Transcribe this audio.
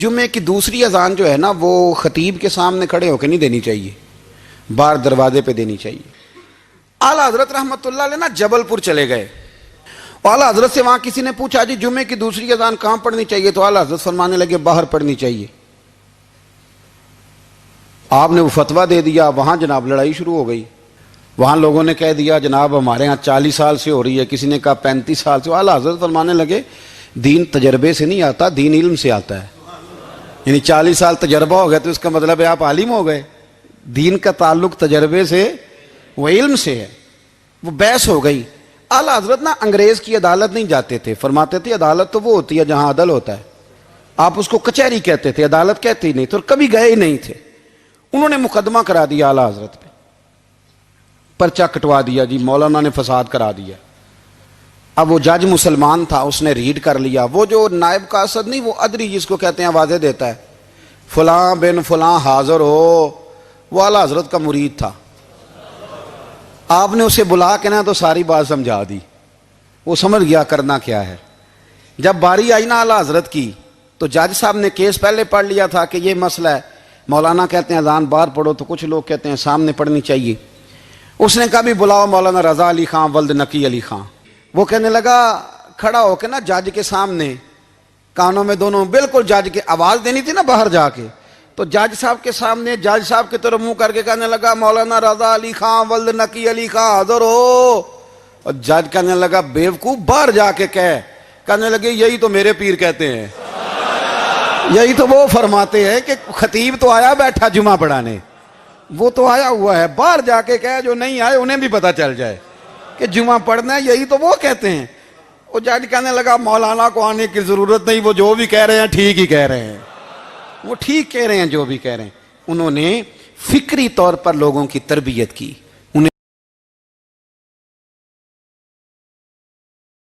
جمعے کی دوسری اذان جو ہے نا وہ خطیب کے سامنے کھڑے ہو کے نہیں دینی چاہیے، باہر دروازے پہ دینی چاہیے۔ اعلیٰ حضرت رحمت اللہ علیہ نا جبل پور چلے گئے، اعلیٰ حضرت سے وہاں کسی نے پوچھا جی جمعے کی دوسری اذان کہاں پڑھنی چاہیے؟ تو اعلیٰ حضرت فرمانے لگے باہر پڑھنی چاہیے۔ آپ نے وہ فتویٰ دے دیا، وہاں جناب لڑائی شروع ہو گئی۔ وہاں لوگوں نے کہہ دیا جناب ہمارے ہاں 40 سال سے ہو رہی ہے، کسی نے کہا 35 سال سے۔ اعلیٰ حضرت فرمانے لگے دین تجربے سے نہیں آتا، دین علم سے آتا ہے۔ یعنی 40 سال تجربہ ہو گیا تو اس کا مطلب ہے آپ عالم ہو گئے۔ دین کا تعلق تجربے سے وہ علم سے ہے۔ وہ بحث ہو گئی۔ اعلیٰ حضرت نا انگریز کی عدالت نہیں جاتے تھے، فرماتے تھے عدالت تو وہ ہوتی ہے جہاں عدل ہوتا ہے، آپ اس کو کچہری کہتے تھے، عدالت کہتے ہی نہیں تھے، اور کبھی گئے ہی نہیں تھے۔ انہوں نے مقدمہ کرا دیا اعلیٰ حضرت پہ، پرچہ کٹوا دیا جی مولانا نے فساد کرا دیا۔ اب وہ جج مسلمان تھا، اس نے ریڈ کر لیا۔ وہ جو نائب قاصد نہیں، وہ ادری جس کو کہتے ہیں آوازیں دیتا ہے، فلاں بن فلاں حاضر ہو، وہ اعلیٰ حضرت کا مرید تھا۔ آپ نے اسے بلا کے نا تو ساری بات سمجھا دی، وہ سمجھ گیا کرنا کیا ہے۔ جب باری آئی نا اعلیٰ حضرت کی تو جج صاحب نے کیس پہلے پڑھ لیا تھا کہ یہ مسئلہ ہے، مولانا کہتے ہیں اذان باہر پڑھو، تو کچھ لوگ کہتے ہیں سامنے پڑھنی چاہیے۔ اس نے کہا بھی بلاؤ مولانا رضا علی خان ولد نقی علی خان۔ وہ کہنے لگا کھڑا ہو کے نا جج کے سامنے، کانوں میں دونوں بالکل جج کے آواز دینی تھی نا باہر جا کے، تو جج صاحب کے سامنے جج صاحب کی طرف منہ کر کے کہنے لگا مولانا رضا علی خان ولد نقی علی خان حاضر ہو۔ اور جج کہنے لگا بیوقوف باہر جا کے کہنے لگے یہی تو میرے پیر کہتے ہیں، یہی تو وہ فرماتے ہیں کہ خطیب تو آیا بیٹھا جمعہ پڑھانے، وہ تو آیا ہوا ہے، باہر جا کے کہے جو نہیں آئے انہیں بھی پتہ چل جائے کہ جمعہ پڑھنا ہے، یہی تو وہ کہتے ہیں۔ وہ جج کہنے لگا مولانا کو آنے کی ضرورت نہیں، وہ جو بھی کہہ رہے ہیں ٹھیک ہی کہہ رہے ہیں، وہ ٹھیک کہہ رہے ہیں جو بھی کہہ رہے ہیں۔ انہوں نے فکری طور پر لوگوں کی تربیت کی۔